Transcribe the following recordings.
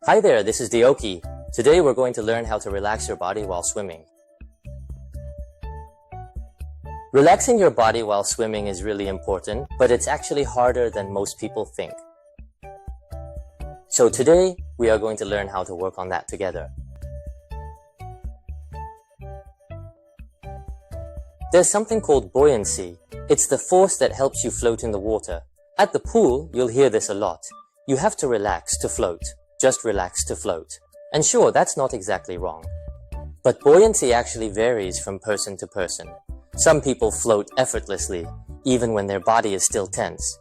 Hi there, this is Dioki. Today we're going to learn how to relax your body while swimming. Relaxing your body while swimming is really important, but it's actually harder than most people think. So today we are going to learn how to work on that together. There's something called buoyancy. It's the force that helps you float in the water. At the pool, you'll hear this a lot. You have to relax to float. Just relax to float. And sure, that's not exactly wrong. But buoyancy actually varies from person to person. Some people float effortlessly, even when their body is still tense.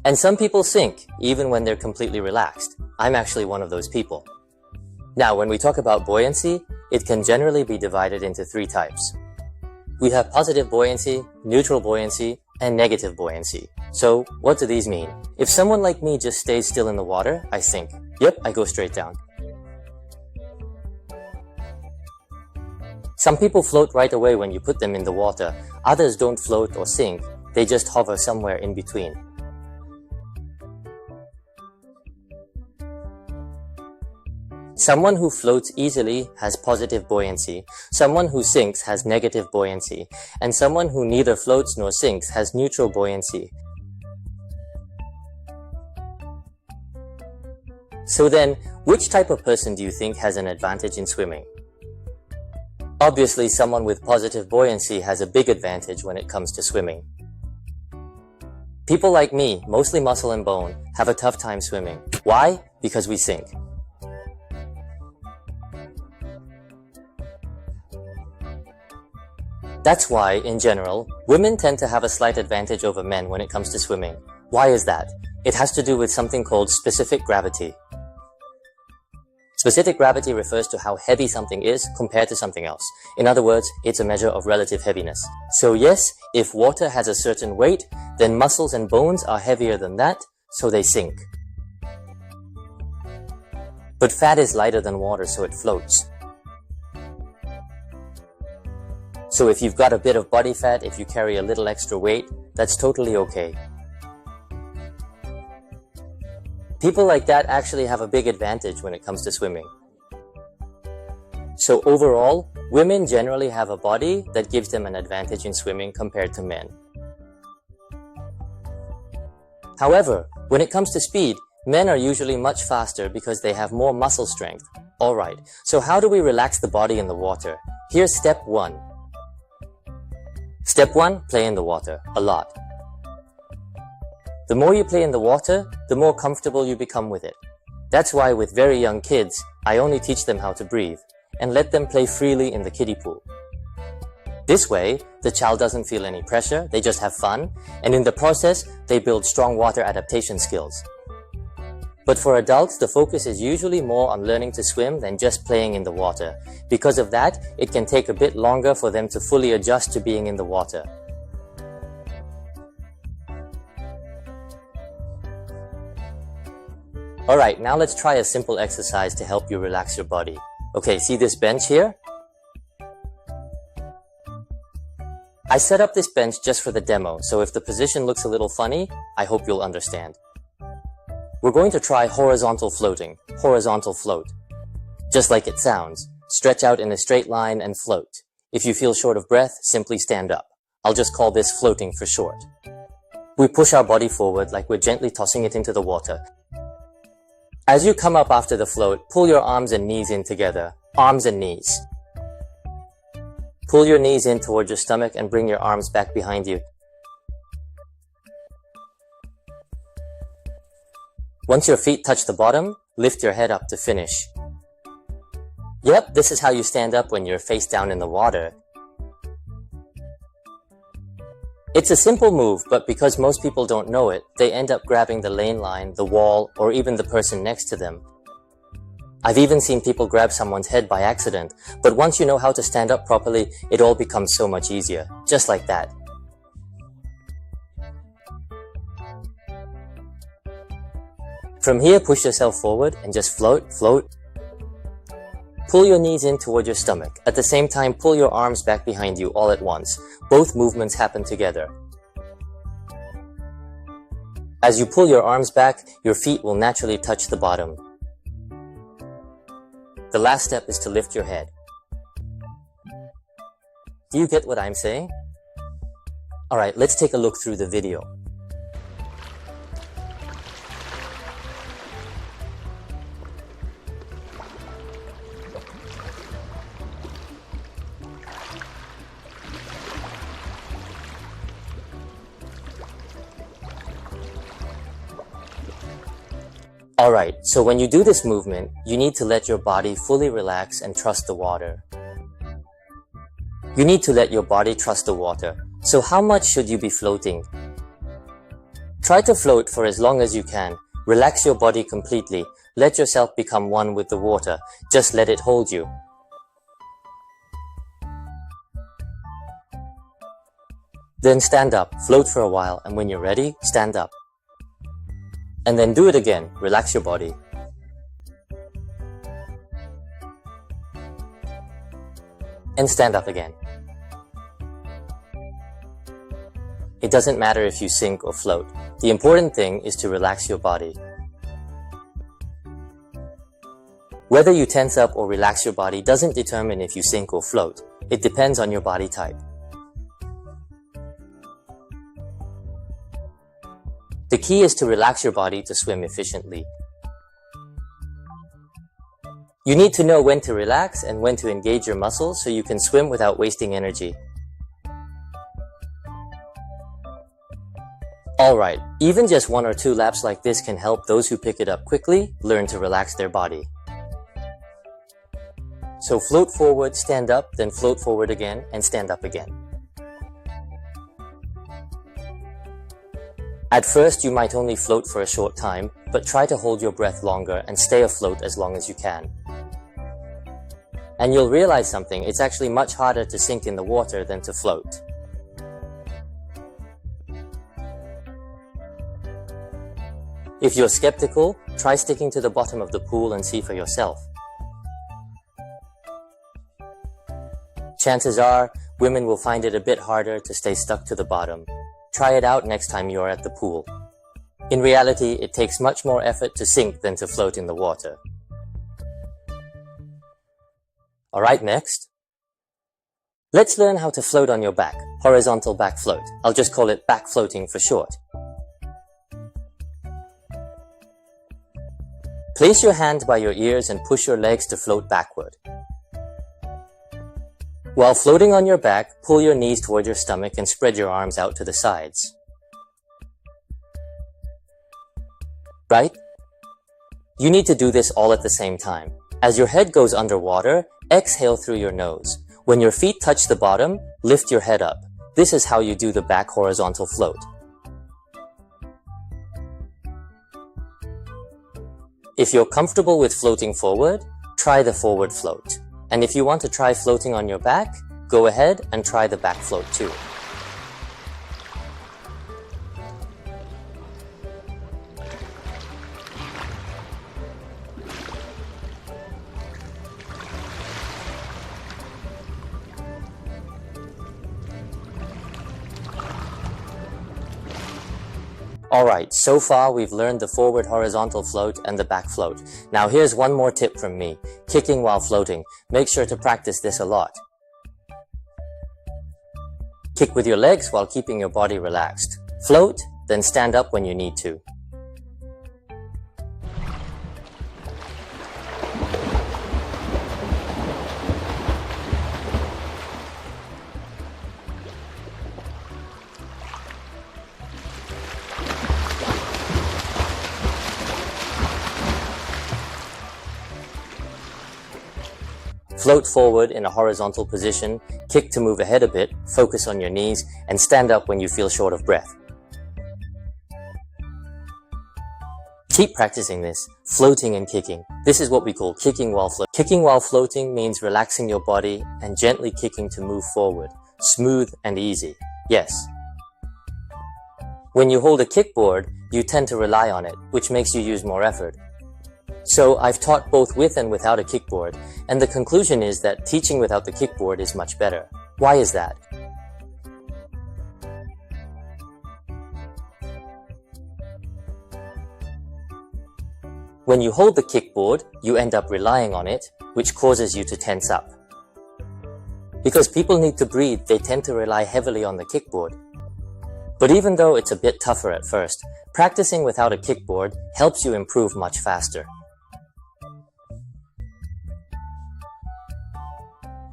And some people sink, even when they're completely relaxed. I'm actually one of those people. Now, when we talk about buoyancy, it can generally be divided into three types. We have positive buoyancy, neutral buoyancy, and negative buoyancy. So, what do these mean? If someone like me just stays still in the water, I sink. Yep, I go straight down. Some people float right away when you put them in the water. Others don't float or sink. They just hover somewhere in between. Someone who floats easily has positive buoyancy, someone who sinks has negative buoyancy, and someone who neither floats nor sinks has neutral buoyancy. So then, which type of person do you think has an advantage in swimming? Obviously, someone with positive buoyancy has a big advantage when it comes to swimming. People like me, mostly muscle and bone, have a tough time swimming. Why? Because we sink. That's why, in general, women tend to have a slight advantage over men when it comes to swimming. Why is that? It has to do with something called specific gravity. Specific gravity refers to how heavy something is compared to something else. In other words, it's a measure of relative heaviness. So yes, if water has a certain weight, then muscles and bones are heavier than that, so they sink. But fat is lighter than water, so it floats. So if you've got a bit of body fat, if you carry a little extra weight, that's totally okay. People like that actually have a big advantage when it comes to swimming. So overall, women generally have a body that gives them an advantage in swimming compared to men. However, when it comes to speed, men are usually much faster because they have more muscle strength. Alright, so how do we relax the body in the water? Here's step 1. Step 1, play in the water, a lot. The more you play in the water, the more comfortable you become with it. That's why with very young kids, I only teach them how to breathe, and let them play freely in the kiddie pool. This way, the child doesn't feel any pressure, they just have fun, and in the process, they build strong water adaptation skills. But for adults, the focus is usually more on learning to swim than just playing in the water. Because of that, it can take a bit longer for them to fully adjust to being in the water. Alright, now let's try a simple exercise to help you relax your body. Okay, see this bench here? I set up this bench just for the demo, so if the position looks a little funny, I hope you'll understand. We're going to try horizontal floating, horizontal float. Just like it sounds, stretch out in a straight line and float. If you feel short of breath, simply stand up. I'll just call this floating for short. We push our body forward like we're gently tossing it into the water. As you come up after the float, pull your arms and knees in together, arms and knees. Pull your knees in towards your stomach and bring your arms back behind you. Once your feet touch the bottom, lift your head up to finish. Yep, this is how you stand up when you're face down in the water. It's a simple move, but because most people don't know it, they end up grabbing the lane line, the wall, or even the person next to them. I've even seen people grab someone's head by accident, but once you know how to stand up properly, it all becomes so much easier. Just like that. From here, push yourself forward and just float, float. Pull your knees in toward your stomach. At the same time, pull your arms back behind you all at once. Both movements happen together. As you pull your arms back, your feet will naturally touch the bottom. The last step is to lift your head. Do you get what I'm saying? Alright, let's take a look through the video. Alright, so when you do this movement, you need to let your body fully relax and trust the water. You need to let your body trust the water. So how much should you be floating? Try to float for as long as you can. Relax your body completely. Let yourself become one with the water. Just let it hold you. Then stand up, float for a while, and when you're ready, stand up. And then do it again. Relax your body. And stand up again. It doesn't matter if you sink or float. The important thing is to relax your body. Whether you tense up or relax your body doesn't determine if you sink or float. It depends on your body type. The key is to relax your body to swim efficiently. You need to know when to relax and when to engage your muscles so you can swim without wasting energy. Alright, even just 1 or 2 laps like this can help those who pick it up quickly learn to relax their body. So float forward, stand up, then float forward again and stand up again. At first, you might only float for a short time, but try to hold your breath longer and stay afloat as long as you can. And you'll realize something, it's actually much harder to sink in the water than to float. If you're skeptical, try sticking to the bottom of the pool and see for yourself. Chances are, women will find it a bit harder to stay stuck to the bottom. Try it out next time you're at the pool. In reality, it takes much more effort to sink than to float in the water. Alright, next. Let's learn how to float on your back, horizontal back float. I'll just call it back floating for short. Place your hand by your ears and push your legs to float backward. While floating on your back, pull your knees toward your stomach and spread your arms out to the sides. Right? You need to do this all at the same time. As your head goes underwater, exhale through your nose. When your feet touch the bottom, lift your head up. This is how you do the back horizontal float. If you're comfortable with floating forward, try the forward float. And if you want to try floating on your back, go ahead and try the back float too. Alright, so far we've learned the forward horizontal float and the back float. Now here's one more tip from me, kicking while floating. Make sure to practice this a lot. Kick with your legs while keeping your body relaxed. Float, then stand up when you need to. Float forward in a horizontal position, kick to move ahead a bit, focus on your knees, and stand up when you feel short of breath. Keep practicing this, floating and kicking. This is what we call kicking while floating. Kicking while floating means relaxing your body and gently kicking to move forward. Smooth and easy. Yes. When you hold a kickboard, you tend to rely on it, which makes you use more effort. So I've taught both with and without a kickboard, and the conclusion is that teaching without the kickboard is much better. Why is that? When you hold the kickboard, you end up relying on it, which causes you to tense up. Because people need to breathe, they tend to rely heavily on the kickboard. But even though it's a bit tougher at first, practicing without a kickboard helps you improve much faster.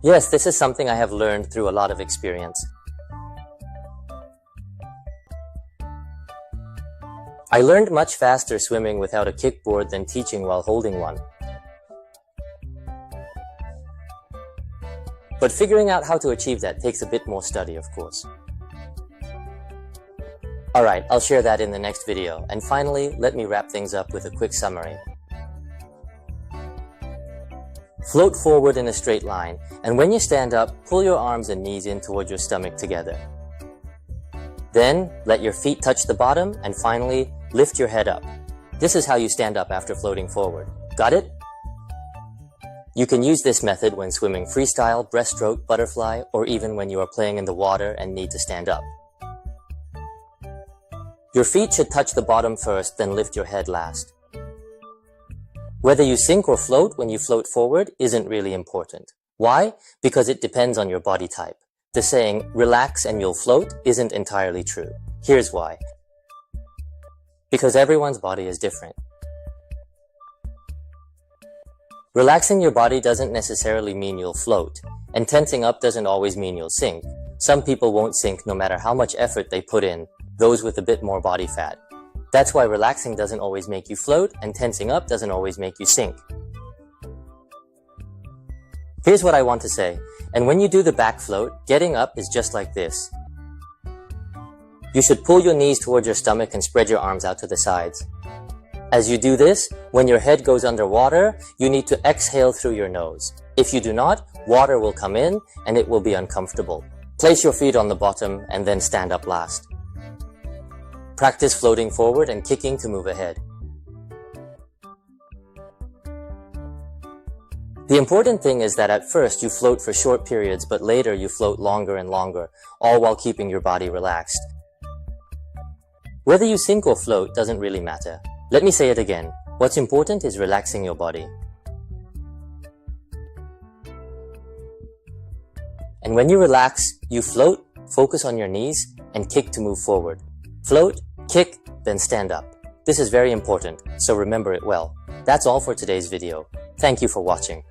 Yes, this is something I have learned through a lot of experience. I learned much faster swimming without a kickboard than teaching while holding one. But figuring out how to achieve that takes a bit more study, of course. Alright, I'll share that in the next video. And finally, let me wrap things up with a quick summary. Float forward in a straight line, and when you stand up, pull your arms and knees in toward your stomach together. Then, let your feet touch the bottom, and finally, lift your head up. This is how you stand up after floating forward. Got it? You can use this method when swimming freestyle, breaststroke, butterfly, or even when you are playing in the water and need to stand up. Your feet should touch the bottom first, then lift your head last. Whether you sink or float when you float forward isn't really important. Why? Because it depends on your body type. The saying, relax and you'll float, isn't entirely true. Here's why. Because everyone's body is different. Relaxing your body doesn't necessarily mean you'll float, and tensing up doesn't always mean you'll sink. Some people won't sink no matter how much effort they put in, those with a bit more body fat. That's why relaxing doesn't always make you float, and tensing up doesn't always make you sink. Here's what I want to say, and when you do the back float, getting up is just like this. You should pull your knees towards your stomach and spread your arms out to the sides. As you do this, when your head goes underwater, you need to exhale through your nose. If you do not, water will come in and it will be uncomfortable. Place your feet on the bottom and then stand up last. Practice floating forward and kicking to move ahead. The important thing is that at first you float for short periods, but later you float longer and longer, all while keeping your body relaxed. Whether you sink or float doesn't really matter. Let me say it again. What's important is relaxing your body. And when you relax, you float, focus on your knees, and kick to move forward. Float, kick, then stand up. This is very important, so remember it well. That's all for today's video. Thank you for watching.